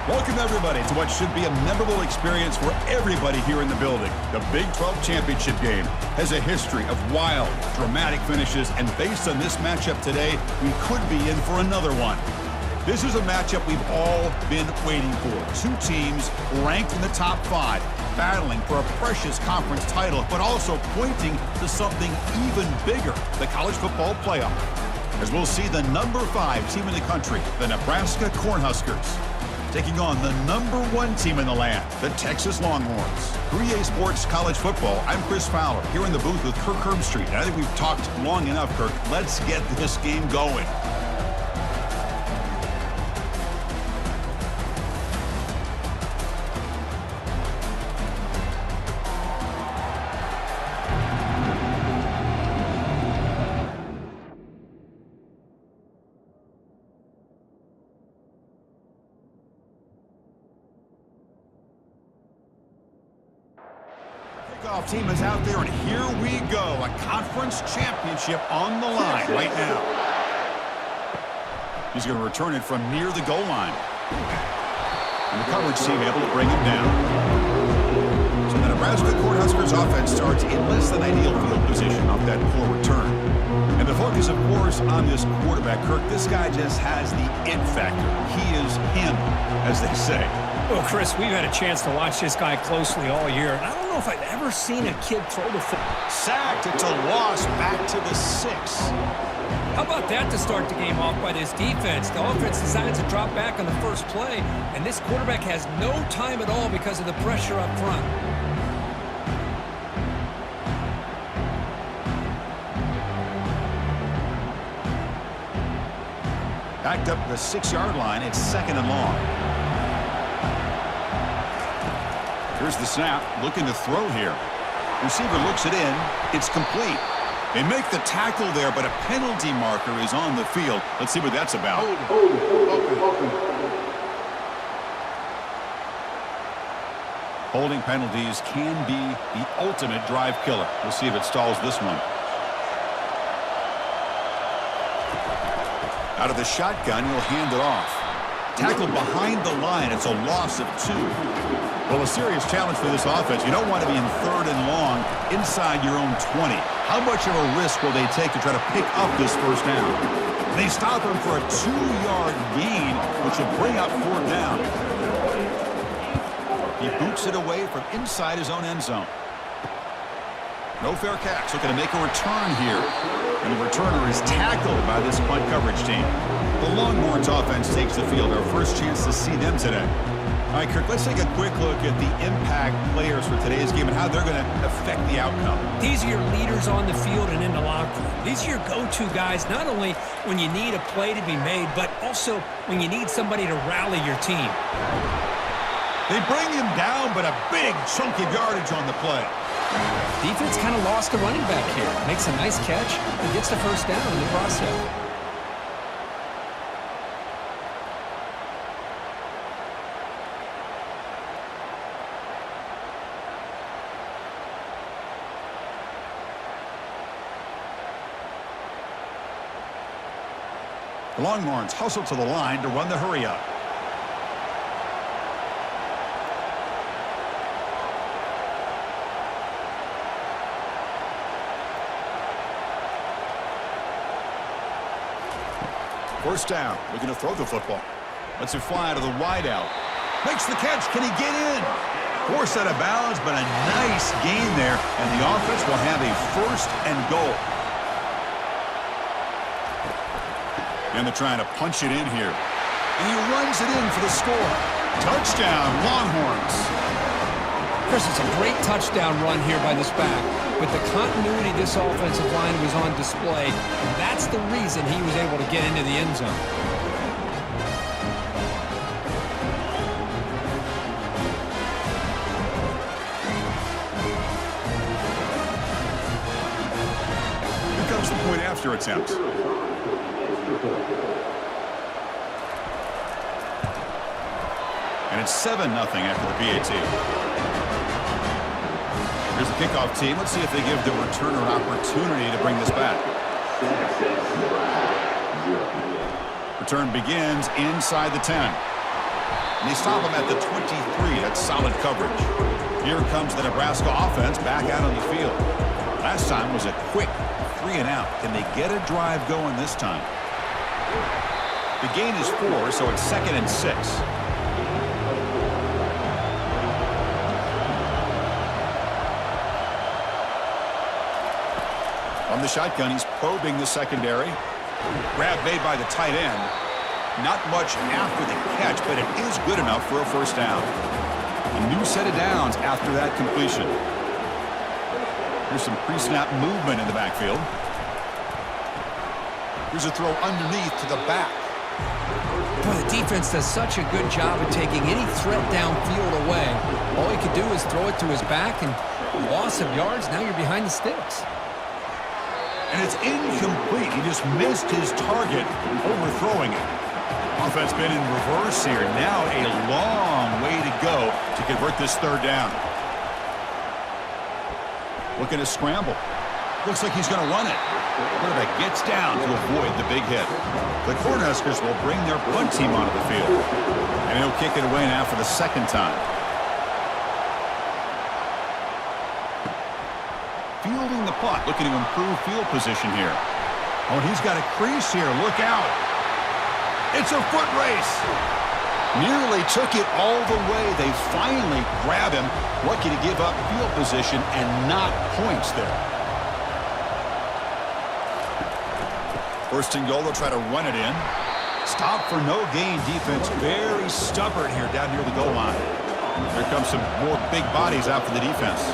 Welcome, everybody, to what should be a memorable experience for everybody here in the building. The Big 12 Championship game has a history of wild, dramatic finishes, and based on this matchup today, we could be in for another one. This is a matchup we've all been waiting for. Two teams ranked in the top 5, battling for a precious conference title, but also pointing to something even bigger, the college football playoff. As we'll see the number 5 team in the country, the Nebraska Cornhuskers, taking on the number 1 team in the land, the Texas Longhorns. 3A Sports College Football, I'm Chris Fowler, here in the booth with Kirk Herbstreit. And I think we've talked long enough, Kirk. Let's get this game going. Kickoff team is out there, and here we go. A conference championship on the line right now. He's going to return it from near the goal line. And the coverage team able to bring him down. So the Nebraska Cornhuskers offense starts in less than ideal field position off that poor return. And the focus, of course, on this quarterback, Kirk. This guy just has the it factor. He is him, as they say. Well, Chris, we've had a chance to watch this guy closely all year, and I don't know if I've ever seen a kid throw the football. Sacked. It's a loss back to the 6. How about that to start the game off by this defense? The offense decides to drop back on the first play, and this quarterback has no time at all because of the pressure up front. Backed up the 6-yard line. It's 2nd and long. Here's the snap, looking to throw here. Receiver looks it in. It's complete. They make the tackle there, but a penalty marker is on the field. Let's see what that's about. Holding penalties can be the ultimate drive killer. We'll see if it stalls this one. Out of the shotgun, he'll hand it off. Tackled behind the line. It's a loss of 2. Well, a serious challenge for this offense. You don't want to be in 3rd and long inside your own 20. How much of a risk will they take to try to pick up this first down? They stop him for a 2-yard gain, which will bring up 4th down. He boots it away from inside his own end zone. No fair catch. Looking to make a return here. And the returner is tackled by this punt coverage team. The Longhorns offense takes the field. Our first chance to see them today. All right, Kirk, let's take a quick look at the impact players for today's game and how they're going to affect the outcome. These are your leaders on the field and in the locker room. These are your go-to guys, not only when you need a play to be made, but also when you need somebody to rally your team. They bring him down, but a big chunk of yardage on the play. Defense kind of lost the running back here. Makes a nice catch and gets the first down in the process. The Longhorns hustle to the line to run the hurry-up. First down, looking to throw the football. Lets it fly to the wideout. Makes the catch. Can he get in? Forced out of bounds, but a nice gain there, and the offense will have a 1st and goal. And they're trying to punch it in here. And he runs it in for the score. Touchdown, Longhorns. Chris, it's a great touchdown run here by this back. But the continuity of this offensive line was on display, and that's the reason he was able to get into the end zone. Here comes the point after attempt. And it's 7-0 after the PAT. Here's the kickoff team. Let's see if they give the returner an opportunity to bring this back. Return begins inside the 10. And they stop him at the 23. That's solid coverage. Here comes the Nebraska offense back out on the field. Last time was a quick 3-and-out. Can they get a drive going this time? The gain is 4, so it's 2nd and 6. From the shotgun, he's probing the secondary. Grab made by the tight end. Not much after the catch, but it is good enough for a first down. A new set of downs after that completion. Here's some pre-snap movement in the backfield. Here's a throw underneath to the back. Boy, the defense does such a good job of taking any threat downfield away. All he could do is throw it to his back, and loss of yards, now you're behind the sticks. And it's incomplete. He just missed his target, overthrowing it. Offense been in reverse here. Now a long way to go to convert this third down. Looking to scramble. Looks like he's going to run it. Quarterback gets down to avoid the big hit. The Cornhuskers will bring their punt team onto the field. And he'll kick it away now for the second time. Fielding the punt, looking to improve field position here. Oh, he's got a crease here. Look out. It's a foot race. Nearly took it all the way. They finally grab him. Lucky to give up field position and not points there. First and goal, they'll try to run it in. Stop for no gain defense. Very stubborn here down near the goal line. Here comes some more big bodies out for the defense.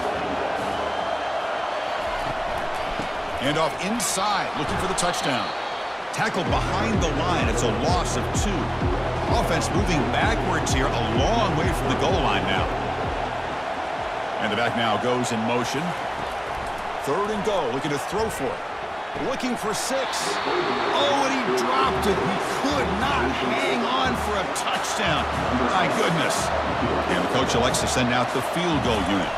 And off inside, looking for the touchdown. Tackled behind the line. It's a loss of 2. Offense moving backwards here, a long way from the goal line now. And the back now goes in motion. Third and goal, looking to throw for it. Looking for 6. Oh, and he dropped it. He could not hang on for a touchdown. My goodness. And the coach elects to send out the field goal unit.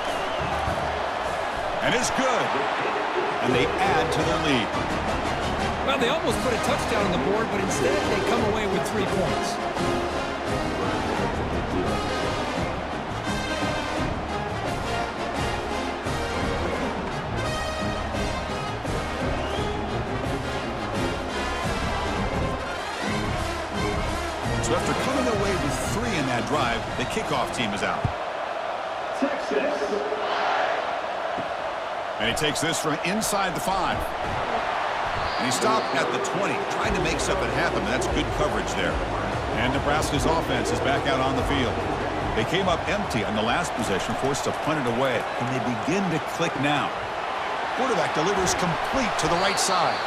And it's good. And they add to their lead. Well, they almost put a touchdown on the board, but instead they come away with 3 points. So after coming away with 3 in that drive, the kickoff team is out. Texas. And he takes this from inside the 5. And he stopped at the 20, trying to make something happen. That's good coverage there. And Nebraska's offense is back out on the field. They came up empty on the last possession, forced to punt it away. And they begin to click now. Quarterback delivers complete to the right side.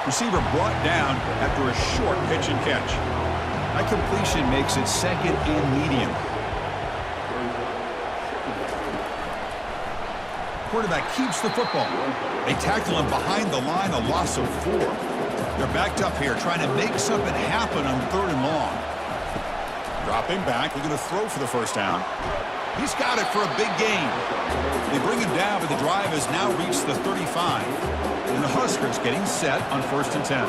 Receiver brought down after a short pitch and catch. That completion makes it 2nd and medium. Quarterback keeps the football. They tackle him behind the line, a loss of 4. They're backed up here, trying to make something happen on 3rd and long. Dropping back, looking to throw for the first down. He's got it for a big gain. They bring him down, but the drive has now reached the 35. And the Huskers getting set on 1st and 10.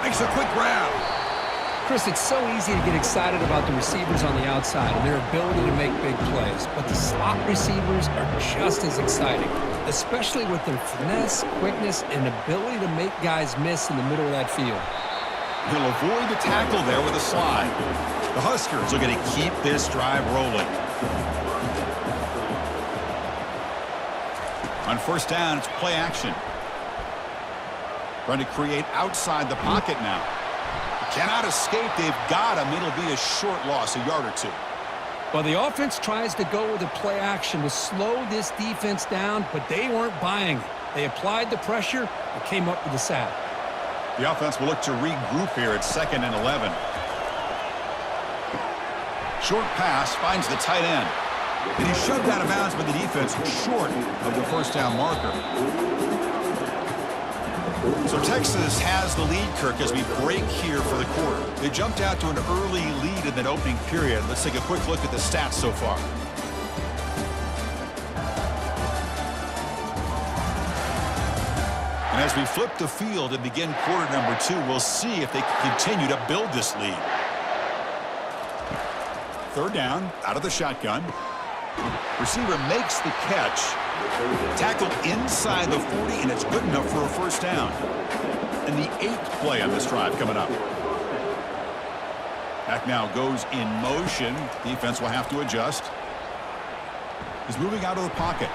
Makes a quick grab. Chris, it's so easy to get excited about the receivers on the outside and their ability to make big plays, but the slot receivers are just as exciting, especially with their finesse, quickness, and ability to make guys miss in the middle of that field. He'll avoid the tackle there with a slide. The Huskers are going to keep this drive rolling. On 1st down, it's play action. Trying to create outside the pocket now. Cannot escape. They've got him. It'll be a short loss, a yard or 2. Well, the offense tries to go with the play action to slow this defense down, but they weren't buying it. They applied the pressure and came up with the sack. The offense will look to regroup here at 2nd and 11. Short pass finds the tight end. And he's shoved out of bounds by the defense short of the first down marker. So Texas has the lead, Kirk, as we break here for the quarter. They jumped out to an early lead in that opening period. Let's take a quick look at the stats so far. And As we flip the field and begin quarter number 2, we'll see if they can continue to build this lead. Third down, out of the shotgun. Receiver makes the catch. Tackled inside the 40, and it's good enough for a first down. And the 8th play on this drive coming up. Back now goes in motion. Defense will have to adjust. He's moving out of the pocket.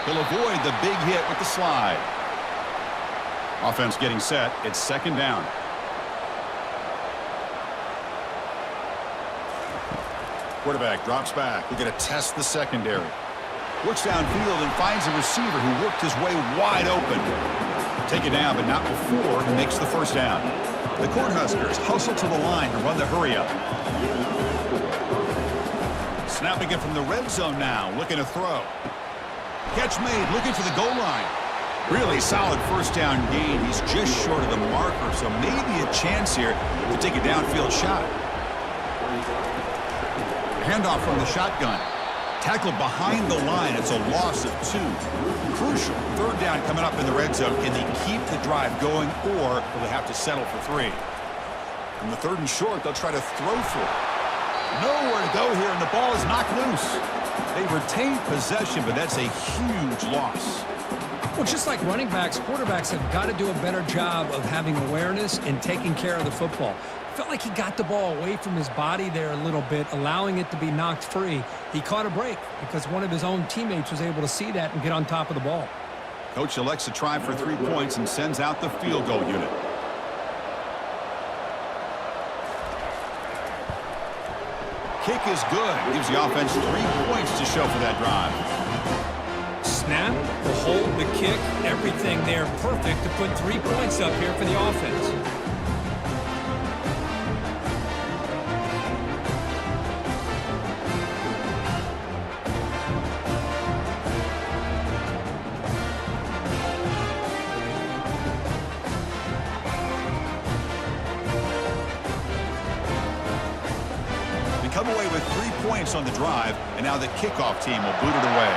He'll avoid the big hit with the slide. Offense getting set. It's second down. Quarterback drops back. We're going to test the secondary. Works downfield and finds a receiver who worked his way wide open. Take it down, but not before he makes the first down. The Cornhuskers hustle to the line to run the hurry up. Snapping it from the red zone now, looking to throw. Catch made, looking for the goal line. Really solid first down gain. He's just short of the marker, so maybe a chance here to take a downfield shot. Handoff from the shotgun. Tackled behind the line. It's a loss of 2. Crucial. Third down coming up in the red zone. Can they keep the drive going, or will they have to settle for 3? From the 3rd and short, they'll try to throw for it. Nowhere to go here, and the ball is knocked loose. They retain possession, but that's a huge loss. Well, just like running backs, quarterbacks have got to do a better job of having awareness and taking care of the football. Felt like he got the ball away from his body there a little bit, allowing it to be knocked free. He caught a break because one of his own teammates was able to see that and get on top of the ball. Coach elects to try for 3 points and sends out the field goal unit. Kick is good. Gives the offense 3 points to show for that drive. Snap, the hold, the kick, everything there perfect to put 3 points up here for the offense. Come away with 3 points on the drive, and now the kickoff team will boot it away.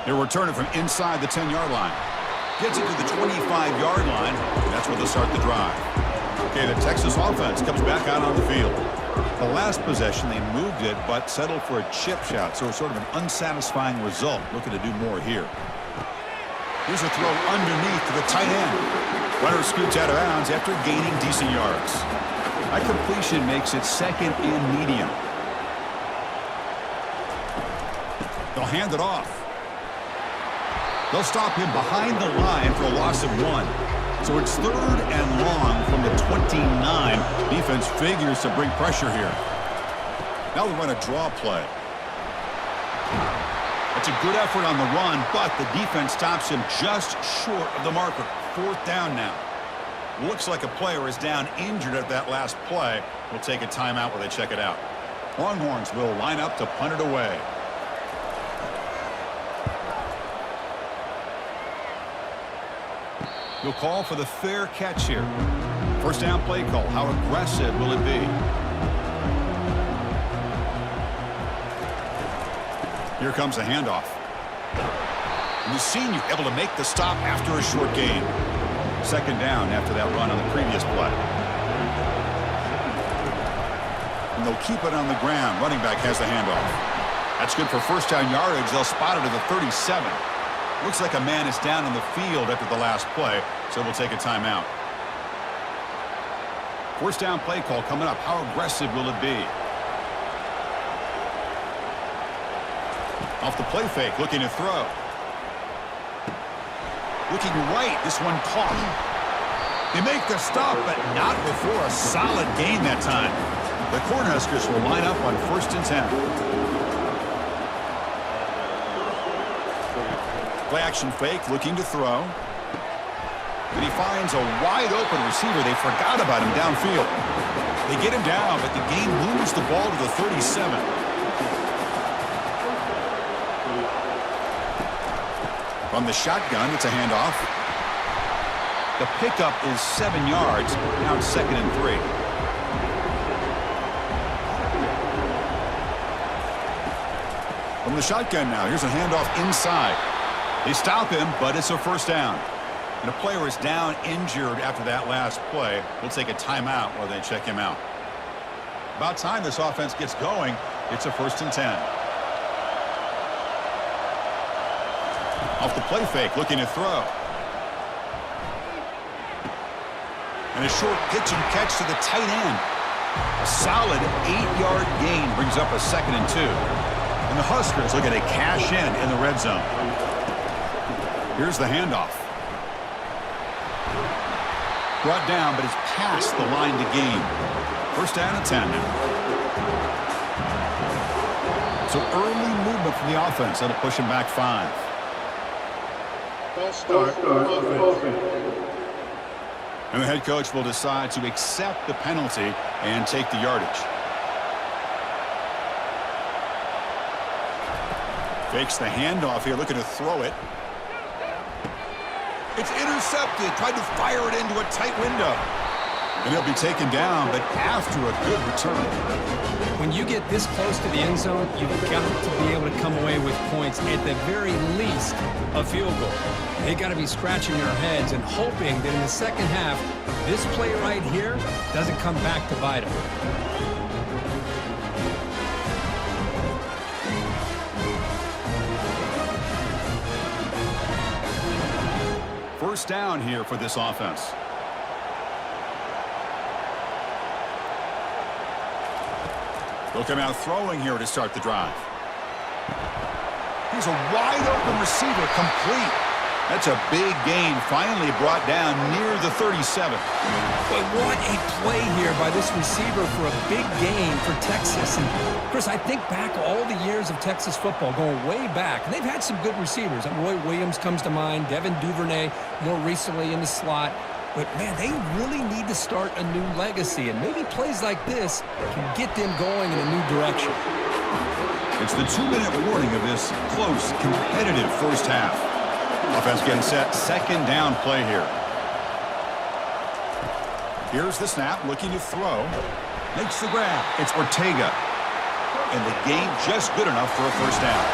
He'll return it from inside the 10-yard line. Gets it to the 25-yard line, and that's where they'll start the drive. Okay, the Texas offense comes back out on the field. The last possession, they moved it, but settled for a chip shot, so it's sort of an unsatisfying result. Looking to do more here. Here's a throw underneath to the tight end. Runner scoots out of bounds after gaining decent yards. That completion makes it 2nd and medium. They'll hand it off. They'll stop him behind the line for a loss of 1. So it's 3rd and long from the 29. Defense figures to bring pressure here. Now we run a draw play. That's a good effort on the run, but the defense stops him just short of the marker. 4th down now. Looks like a player is down injured at that last play. We'll take a timeout while they check it out. Longhorns will line up to punt it away. You'll call for the fair catch here. First down play call. How aggressive will it be? Here comes a handoff. And the senior able to make the stop after a short gain. Second down after that run on the previous play. And they'll keep it on the ground. Running back has the handoff. That's good for first down yardage. They'll spot it at the 37. Looks like a man is down on the field after the last play, so we'll take a timeout. First down play call coming up. How aggressive will it be? Off the play fake, looking to throw. Looking right, this one caught. They make the stop, but not before a solid gain that time. The Cornhuskers will line up on 1st and 10. Play action fake, looking to throw. But he finds a wide open receiver. They forgot about him downfield. They get him down, but the game moves the ball to the 37. From the shotgun, it's a handoff. The pickup is 7 yards. Now it's 2nd and 3. From the shotgun now, here's a handoff inside. They stop him, but it's a first down. And a player is down injured after that last play. We'll take a timeout while they check him out. About time this offense gets going. It's a 1st and 10. Off the play fake, looking to throw. And a short pitch and catch to the tight end. A solid 8-yard gain brings up a 2nd and 2. And the Huskers looking to cash in the red zone. Here's the handoff. Brought down, but it's past the line to gain. 1st down and 10 now. So early movement from the offense. That'll push him back 5. And the head coach will decide to accept the penalty and take the yardage. Fakes the handoff here, looking to throw it. It's intercepted. Tried to fire it into a tight window. And he'll be taken down, but after a good return. When you get this close to the end zone, you've got to be able to come away with points, at the very least, a field goal. They got to be scratching their heads and hoping that in the second half, this play right here doesn't come back to bite them. First down here for this offense. They'll come out throwing here to start the drive. He's a wide open receiver, complete. That's a big gain, finally brought down near the 37. But what a play here by this receiver for a big gain for Texas. And Chris, I think back all the years of Texas football, going way back, and they've had some good receivers. Roy Williams comes to mind, Devin Duvernay more recently in the slot. But, man, they really need to start a new legacy, and maybe plays like this can get them going in a new direction. It's the 2-minute warning of this close, competitive first half. Offense getting set, 2nd down play here. Here's the snap, looking to throw. Makes the grab. It's Ortega. And the game just good enough for a first down.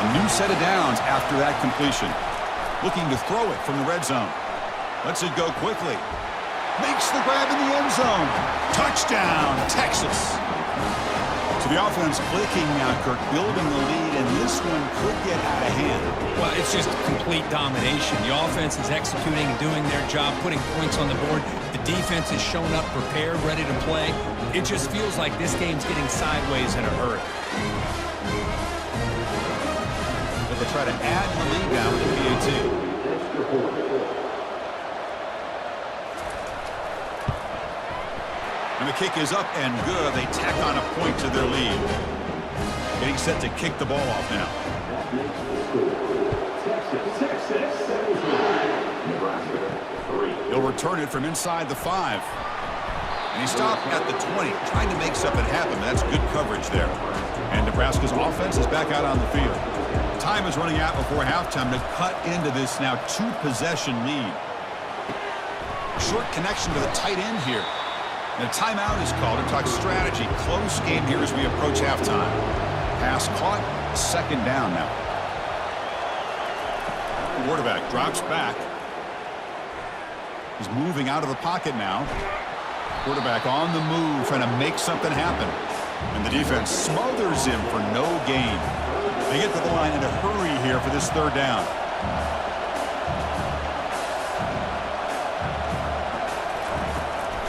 A new set of downs after that completion. Looking to throw it from the red zone. Lets it go quickly. Makes the grab in the end zone. Touchdown, Texas. So the offense clicking now, Kirk, building the lead, and this one could get out of hand. Well, it's just complete domination. The offense is executing and doing their job, putting points on the board. The defense is showing up, prepared, ready to play. It just feels like this game's getting sideways in a hurry. But they'll try to add the lead now with the PAT. And the kick is up and good. They tack on a point to their lead. Getting set to kick the ball off now. He'll return it from inside the 5. And he stopped at the 20, trying to make something happen. That's good coverage there. And Nebraska's offense is back out on the field. Time is running out before halftime to cut into this now 2-possession lead. Short connection to the tight end here. And a timeout is called to talk strategy. Close game here as we approach halftime. Pass caught, 2nd down now. Quarterback drops back. He's moving out of the pocket now. Quarterback on the move, trying to make something happen. And the defense smothers him for no gain. They get to the line in a hurry here for this 3rd down.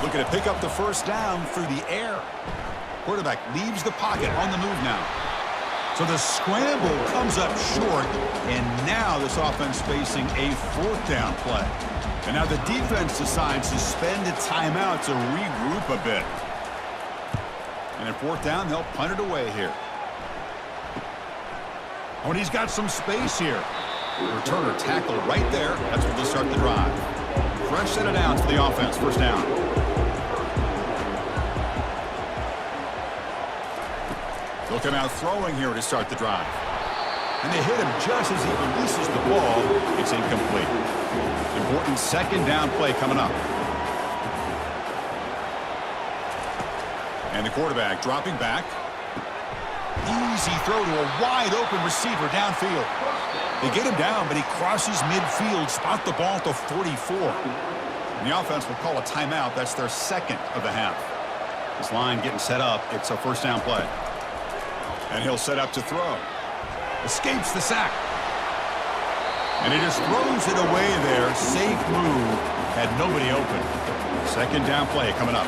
Looking to pick up the first down through the air. Quarterback leaves the pocket on the move now. So the scramble comes up short, and now this offense facing a 4th down play. And now the defense decides to spend a timeout to regroup a bit. And at 4th down, they'll punt it away here. Oh, and he's got some space here. Returner tackle right there. That's where they'll start the drive. Fresh set of downs for the offense. 1st down. They'll come out throwing here to start the drive. And they hit him just as he releases the ball. It's incomplete. Important 2nd down play coming up. And the quarterback dropping back. easy throw to a wide-open receiver downfield. They get him down, but he crosses midfield, spot the ball at the 44. And the offense will call a timeout. That's their second of the half. This line getting set up. It's a first down play. And he'll set up to throw. Escapes the sack. And he just throws it away there. Safe move. Had nobody open. Second down play coming up.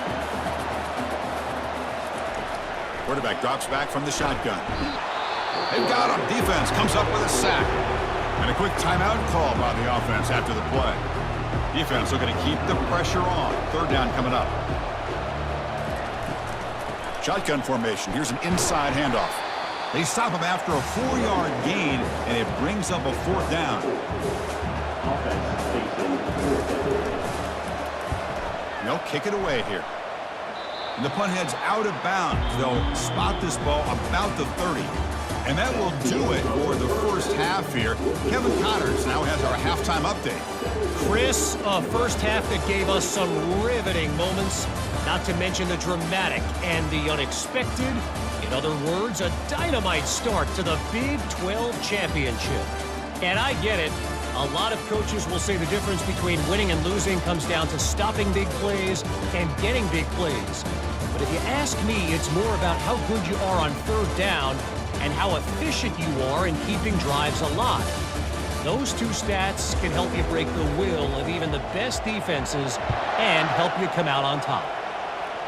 Quarterback drops back from the shotgun. They've got him. Defense comes up with a sack. And a quick timeout call by the offense after the play. Defense looking to keep the pressure on. Third down coming up. Shotgun formation. Here's an inside handoff. They stop him after a 4-yard gain, and it brings up a fourth down. They'll kick it away here. And the punt heads out of bounds. They'll spot this ball about the 30. And that will do it for the first half here. Kevin Connors now has our halftime update. Chris, a first half that gave us some riveting moments, not to mention the dramatic and the unexpected. In other words, a dynamite start to the Big 12 championship. And I get it. A lot of coaches will say the difference between winning and losing comes down to stopping big plays and getting big plays. But if you ask me, it's more about how good you are on third down and how efficient you are in keeping drives alive. Those two stats can help you break the will of even the best defenses and help you come out on top.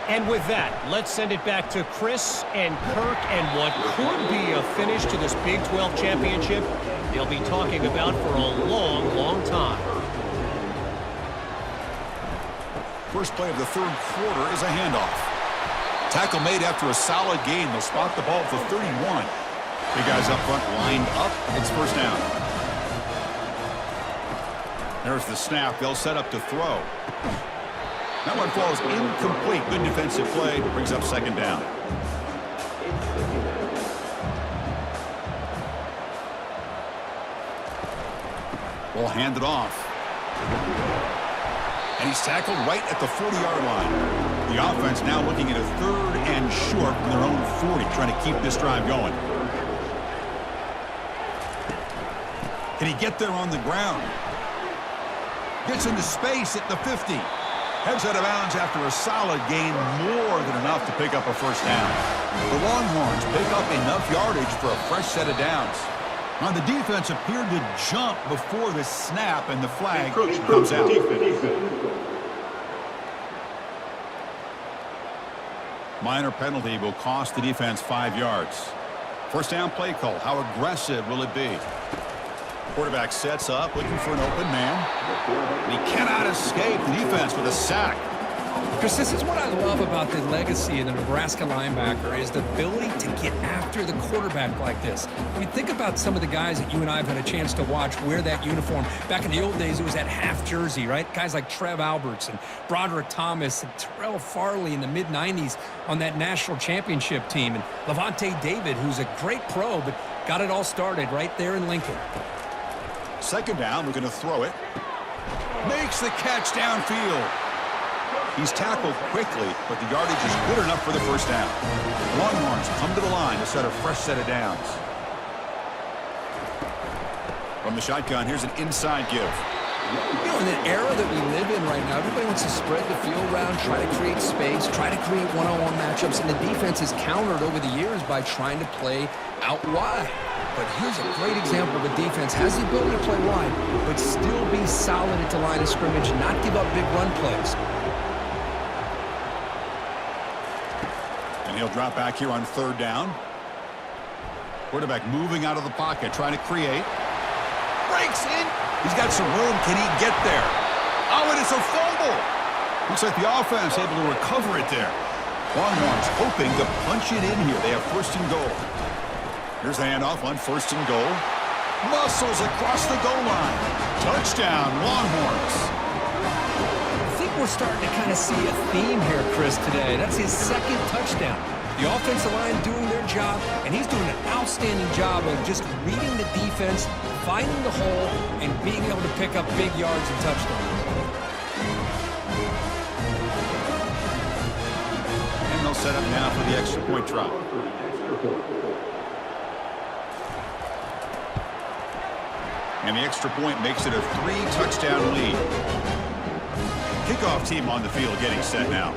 And with that, let's send it back to Chris and Kirk and what could be a finish to this Big 12 championship they'll be talking about for a long, long time. First play of the third quarter is a handoff. Tackle made after a solid gain. They'll spot the ball at the 31. Big guys up front lined up. It's first down. There's the snap. They'll set up to throw. That one falls incomplete. Good defensive play. Brings up second down. Ball handed off. And he's tackled right at the 40-yard line. The offense now looking at a third and short from their own 40, trying to keep this drive going. Can he get there on the ground? Gets into space at the 50. Heads out of bounds after a solid gain, more than enough to pick up a first down. The Longhorns pick up enough yardage for a fresh set of downs. Now the defense appeared to jump before the snap, and the flag comes out. Minor penalty will cost the defense 5 yards. First down play call. How aggressive will it be? Quarterback sets up, looking for an open man. And he cannot escape the defense with a sack. Chris, this is what I love about the legacy of the Nebraska linebacker is the ability to get after the quarterback like this. I mean, think about some of the guys that you and I have had a chance to watch wear that uniform. Back in the old days, it was that half jersey, right? Guys like Trev Alberts and Broderick Thomas and Terrell Farley in the mid-90s on that national championship team. And Levante David, who's a great pro, but got it all started right there in Lincoln. Second down, we're going to throw it. Makes the catch downfield. He's tackled quickly, but the yardage is good enough for the first down. Longhorns come to the line to set a fresh set of downs. From the shotgun, here's an inside give. You know, in the era that we live in right now, everybody wants to spread the field around, try to create space, try to create one-on-one matchups, and the defense is countered over the years by trying to play out wide. But here's a great example of a defense has the ability to play wide, but still be solid at the line of scrimmage, not give up big run plays. And he'll drop back here on third down. Quarterback moving out of the pocket, trying to create. Breaks in. He's got some room. Can he get there? Oh, and it's a fumble. Looks like the offense able to recover it there. Longhorns hoping to punch it in here. They have first and goal. Here's the handoff on first and goal. Muscles across the goal line. Touchdown, Longhorns. I think we're starting to kind of see a theme here, Chris, today. That's his second touchdown. The offensive line doing their job, and he's doing an outstanding job of just reading the defense, finding the hole, and being able to pick up big yards and touchdowns. And they'll set up now for the extra point try. And the extra point makes it a 3-touchdown lead. Kickoff team on the field getting set now.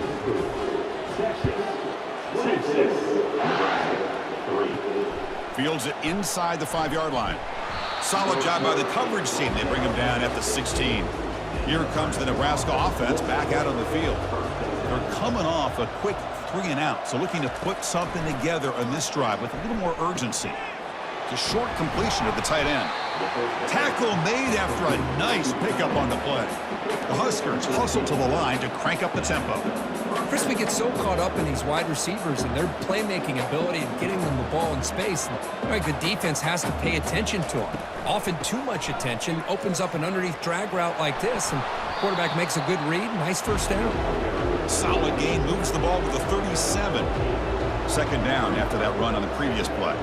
Fields it inside the 5-yard line. Solid job by the coverage team. They bring him down at the 16. Here comes the Nebraska offense back out on the field. They're coming off a quick 3-and-out, so looking to put something together on this drive with a little more urgency. It's a short completion of the tight end. Tackle made after a nice pickup on the play. The Huskers hustle to the line to crank up the tempo. Chris, we get so caught up in these wide receivers and their playmaking ability and getting them the ball in space. And, the defense has to pay attention to them. Often too much attention opens up an underneath drag route like this, and quarterback makes a good read. Nice first down. Solid gain, moves the ball with a 37. Second down after that run on the previous play.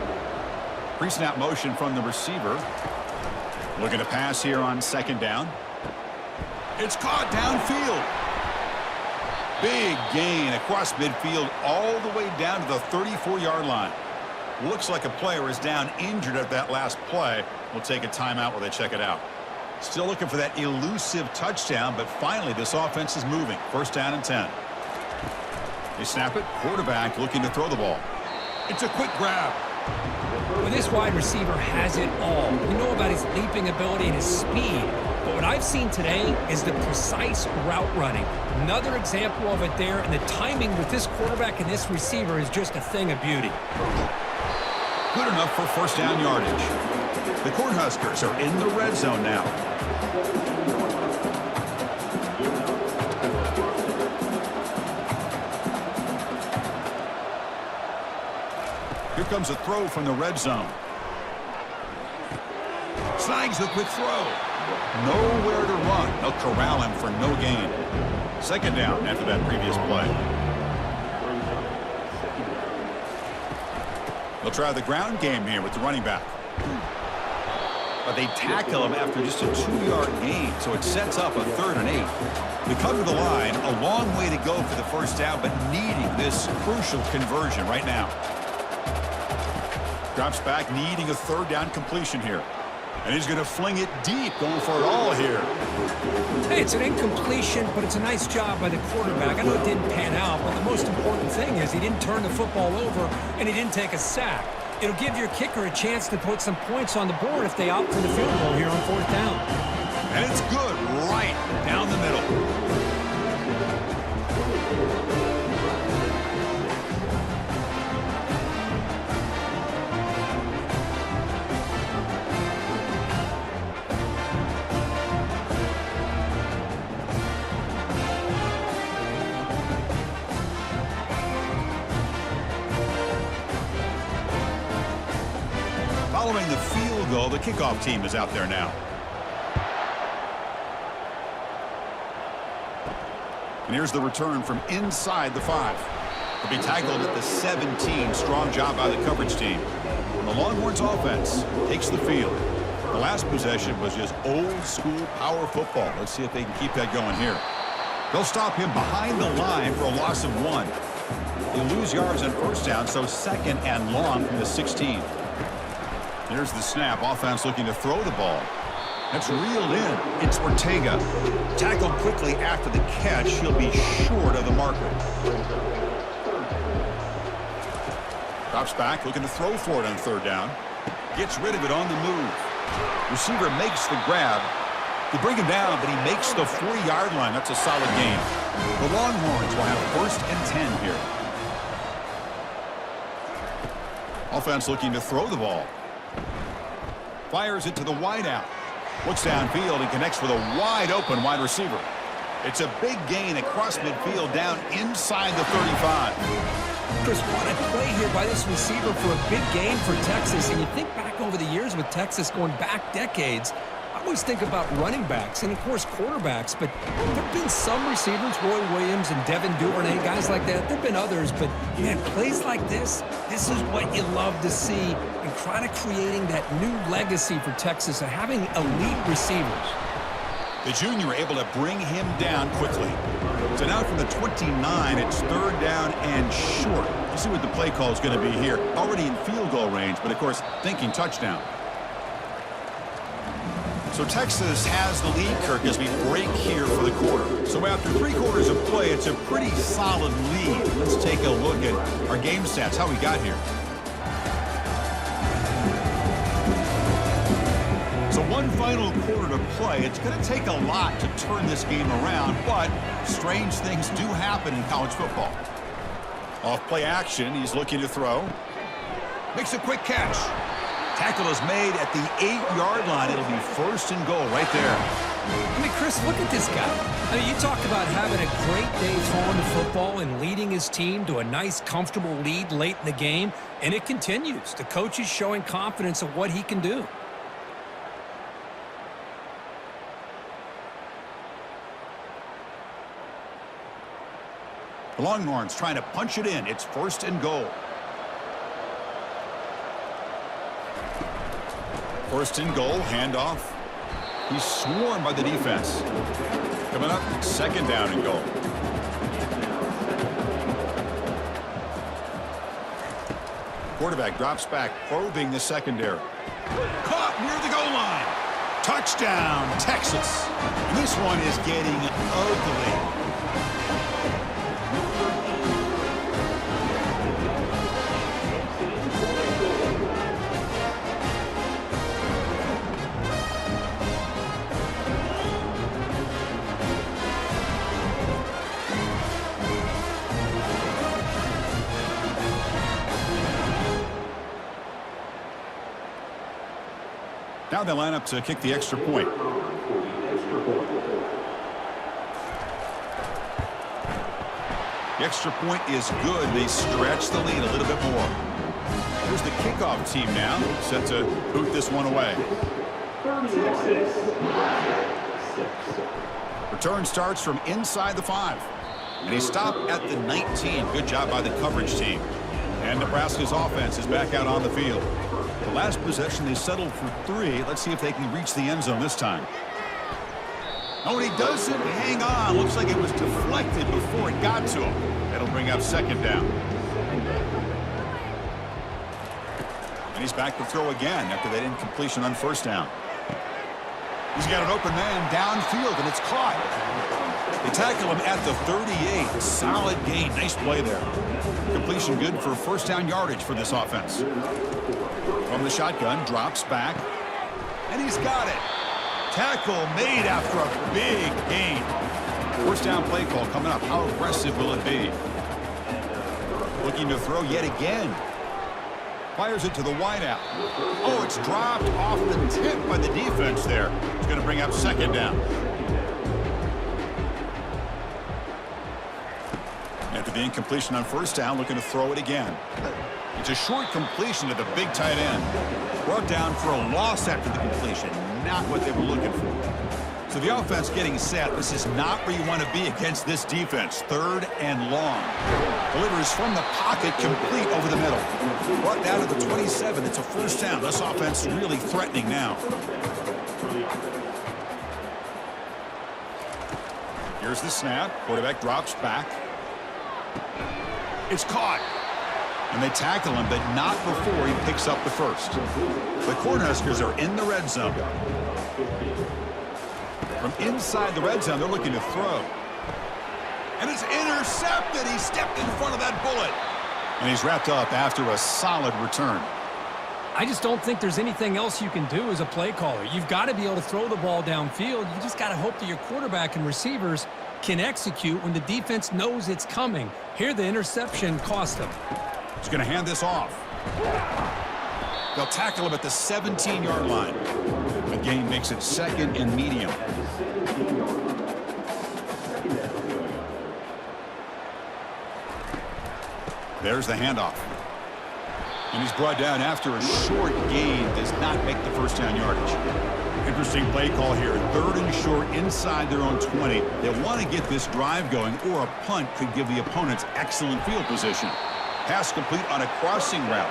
Pre-snap motion from the receiver. Looking to pass here on second down. It's caught downfield. Big gain across midfield all the way down to the 34-yard line. Looks like a player is down injured at that last play. We'll take a timeout while they check it out. Still looking for that elusive touchdown, but finally this offense is moving. First down and 10. They snap it. Quarterback looking to throw the ball. It's a quick grab. Well, this wide receiver has it all. We know about his leaping ability and his speed. But what I've seen today is the precise route running. Another example of it there, and the timing with this quarterback and this receiver is just a thing of beauty. Good enough for first down yardage. The Cornhuskers are in the red zone now. Here comes a throw from the red zone. Snags the quick throw. Nowhere to run. They'll corral him for no gain. Second down after that previous play. They'll try the ground game here with the running back. But they tackle him after just a 2-yard gain, so it sets up a 3rd and 8. They come to the line, a long way to go for the first down, but needing this crucial conversion right now. Drops back, needing a 3rd down completion here. And he's going to fling it deep, going for it all here. Hey, it's an incompletion, but it's a nice job by the quarterback. I know it didn't pan out, but the most important thing is he didn't turn the football over and he didn't take a sack. It'll give your kicker a chance to put some points on the board if they opt for the field goal here on 4th down. And it's good right down the middle. Following the field goal, the kickoff team is out there now. And here's the return from inside the 5. They'll be tackled at the 17. Strong job by the coverage team. The Longhorns offense takes the field. The last possession was just old school power football. Let's see if they can keep that going here. They'll stop him behind the line for a loss of 1. They lose yards on first down, so 2nd and long from the 16. Here's the snap. Offense looking to throw the ball. That's reeled in. It's Ortega. Tackled quickly after the catch. He'll be short of the marker. Drops back, looking to throw for it on 3rd down. Gets rid of it on the move. Receiver makes the grab. They bring him down, but he makes the 4-yard line. That's a solid gain. The Longhorns will have 1st and 10 here. Offense looking to throw the ball. Fires it to the wideout. Looks downfield and connects with a wide-open wide receiver. It's a big gain across midfield down inside the 35. Chris, what a play here by this receiver for a big game for Texas. And you think back over the years with Texas going back decades, I always think about running backs and, of course, quarterbacks. But there have been some receivers, Roy Williams and Devin Duvernay, guys like that. There have been others. But, man, plays like this is what you love to see. And kind of creating that new legacy for Texas of having elite receivers. The junior able to bring him down quickly. So now from the 29, it's 3rd down and short. Let's see what the play call is going to be here. Already in field goal range, but, of course, thinking touchdown. So Texas has the lead, Kirk, as we break here for the quarter. So after 3 quarters of play, it's a pretty solid lead. Let's take a look at our game stats, how we got here. So one final quarter to play. It's going to take a lot to turn this game around, but strange things do happen in college football. Off play action, he's looking to throw. Makes a quick catch. Tackle is made at the 8-yard line. It'll be 1st and goal right there. I mean, Chris, look at this guy. I mean, you talk about having a great day throwing the football and leading his team to a nice, comfortable lead late in the game, and it continues. The coach is showing confidence of what he can do. The Longhorns trying to punch it in. It's 1st and goal. 1st and goal, handoff. He's swarmed by the defense. Coming up, 2nd down and goal. Quarterback drops back, probing the secondary. Caught near the goal line. Touchdown, Texas. And this one is getting ugly. Now they line up to kick the extra point. The extra point is good. They stretch the lead a little bit more. Here's the kickoff team now, set to boot this one away. Return starts from inside the 5. And he stopped at the 19. Good job by the coverage team. And Nebraska's offense is back out on the field. The last possession, they settled for 3. Let's see if they can reach the end zone this time. Oh, and he doesn't hang on. Looks like it was deflected before it got to him. That'll bring up 2nd down. And he's back to throw again after that incompletion on 1st down. He's got an open man downfield, and it's caught. They tackle him at the 38. Solid gain. Nice play there. Completion good for 1st down yardage for this offense. From the shotgun, drops back, and he's got it. Tackle made after a big gain. 1st down play call coming up. How aggressive will it be? Looking to throw yet again. Fires it to the wideout. Oh, it's dropped off the tip by the defense there. It's going to bring up 2nd down. After the incompletion on 1st down, looking to throw it again. It's a short completion to the big tight end. Brought down for a loss after the completion. Not what they were looking for. So the offense getting set. This is not where you want to be against this defense. 3rd and long. Delivers from the pocket, complete over the middle. Brought down to the 27. It's a 1st down. This offense really threatening now. Here's the snap. Quarterback drops back. It's caught. And they tackle him, but not before he picks up the 1st. The Cornhuskers are in the red zone. From inside the red zone, they're looking to throw. And it's intercepted. He stepped in front of that bullet. And he's wrapped up after a solid return. I just don't think there's anything else you can do as a play caller. You've got to be able to throw the ball downfield. You just got to hope that your quarterback and receivers can execute when the defense knows it's coming. Here, the interception cost him. He's going to hand this off. They'll tackle him at the 17-yard line. The gain makes it 2nd and medium. There's the handoff. And he's brought down after a short gain. Does not make the 1st down yardage. Interesting play call here. 3rd and short inside their own 20. They want to get this drive going, or a punt could give the opponents excellent field position. Pass complete on a crossing route.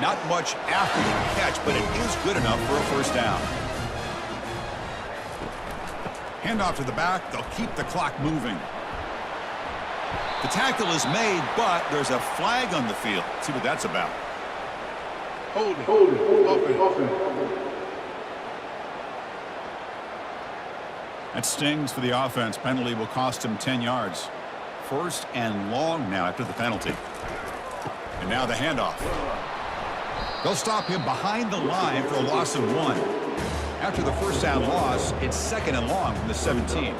Not much after the catch, but it is good enough for a 1st down. Handoff to the back. They'll keep the clock moving. The tackle is made, but there's a flag on the field. Let's see what that's about. Hold it. That stings for the offense. Penalty will cost him 10 yards. 1st and long now after the penalty. And now the handoff. They'll stop him behind the line for a loss of 1. After the 1st down loss, it's 2nd and long from the 17.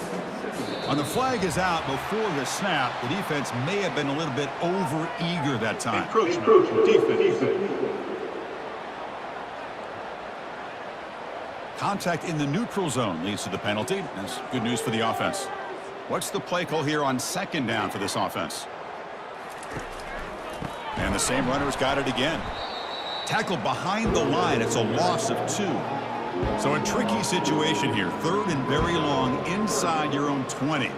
On the flag is out before the snap. The defense may have been a little bit over-eager that time. Defense. Contact in the neutral zone leads to the penalty. That's good news for the offense. What's the play call here on 2nd down for this offense? And the same runner's got it again. Tackled behind the line. It's a loss of 2. So a tricky situation here. 3rd and very long inside your own 20.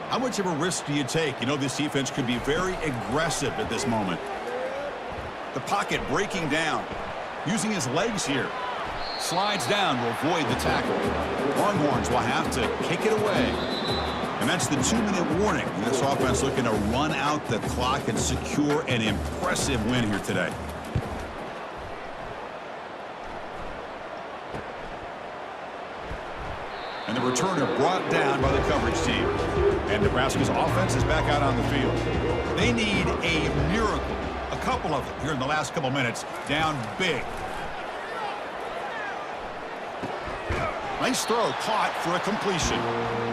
How much of a risk do you take? You know this defense could be very aggressive at this moment. The pocket breaking down. Using his legs here. Slides down to avoid the tackle. Longhorns will have to kick it away. And that's the 2-minute warning. This offense looking to run out the clock and secure an impressive win here today. And the returner brought down by the coverage team. And Nebraska's offense is back out on the field. They need a miracle. A couple of them here in the last couple minutes. Down big. Nice throw, caught for a completion.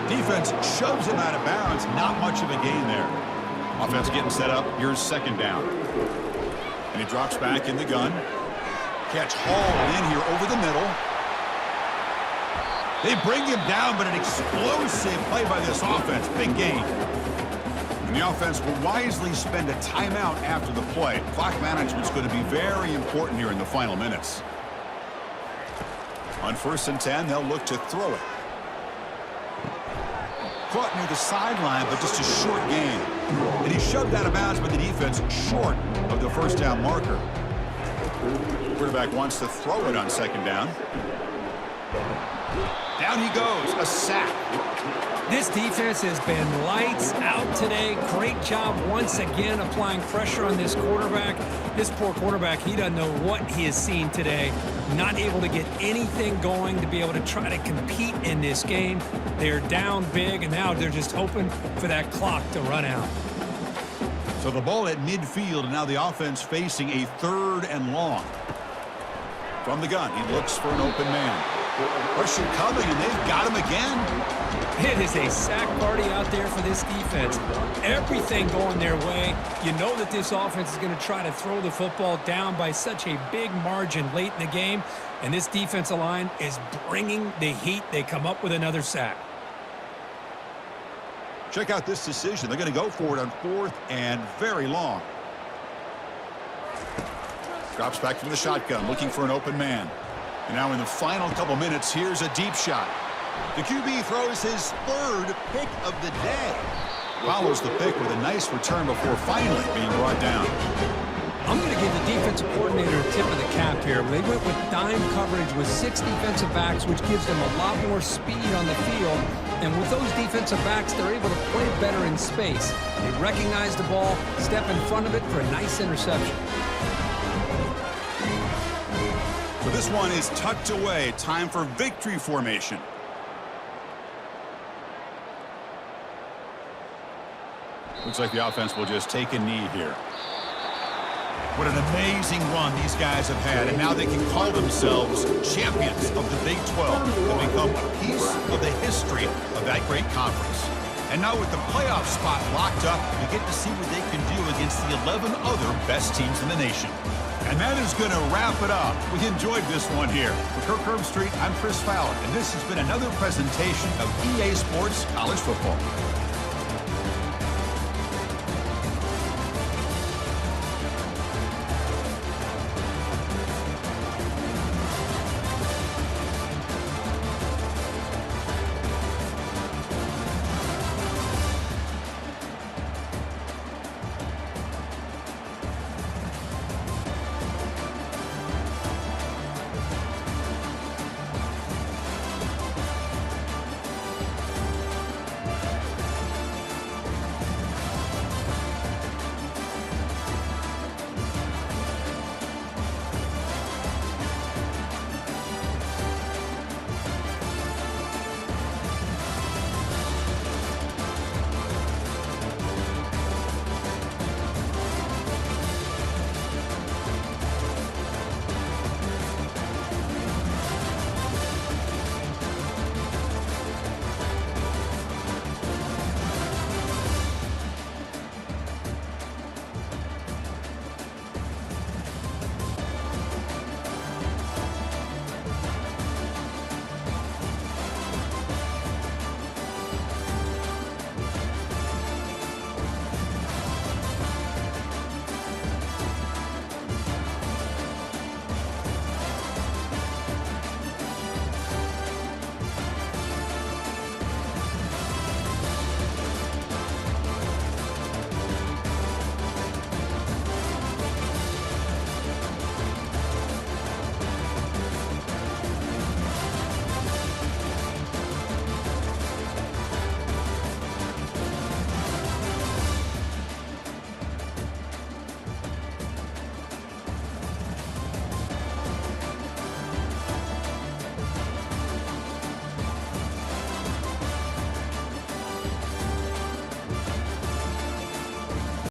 Defense shoves him out of bounds. Not much of a gain there. Offense getting set up. Here's 2nd down. And he drops back in the gun. Catch hauled in here over the middle. They bring him down, but an explosive play by this offense. Big gain. And the offense will wisely spend a timeout after the play. Clock management's going to be very important here in the final minutes. On 1st and 10, they'll look to throw it. Caught near the sideline, but just a short gain. And he shoved out of bounds by the defense short of the 1st down marker. Quarterback wants to throw it on 2nd down. Down he goes, a sack. This defense has been lights out today. Great job once again applying pressure on this quarterback. This poor quarterback, he doesn't know what he has seen today. Not able to get anything going to be able to try to compete in this game. They're down big, and now they're just hoping for that clock to run out. So the ball at midfield, and now the offense facing a 3rd and long. From the gun, he looks for an open man. Pressure coming, and they've got him again. It is a sack party out there for this defense. Everything going their way. You know that this offense is going to try to throw the football down by such a big margin late in the game. And this defensive line is bringing the heat. They come up with another sack. Check out this decision. They're going to go for it on 4th and very long. Drops back from the shotgun, looking for an open man. And now in the final couple minutes, here's a deep shot. The QB throws his 3rd pick of the day. Follows the pick with a nice return before finally being brought down. I'm going to give the defensive coordinator a tip of the cap here. They went with dime coverage with 6 defensive backs, which gives them a lot more speed on the field. And with those defensive backs, they're able to play better in space. They recognize the ball, step in front of it for a nice interception. So this one is tucked away. Time for victory formation. Looks like the offense will just take a knee here. What an amazing run these guys have had, and now they can call themselves champions of the Big 12 and become a piece of the history of that great conference. And now with the playoff spot locked up, we get to see what they can do against the 11 other best teams in the nation. And that is going to wrap it up. We enjoyed this one here. For Kirk Herbstreit, I'm Chris Fowler, and this has been another presentation of EA Sports College Football.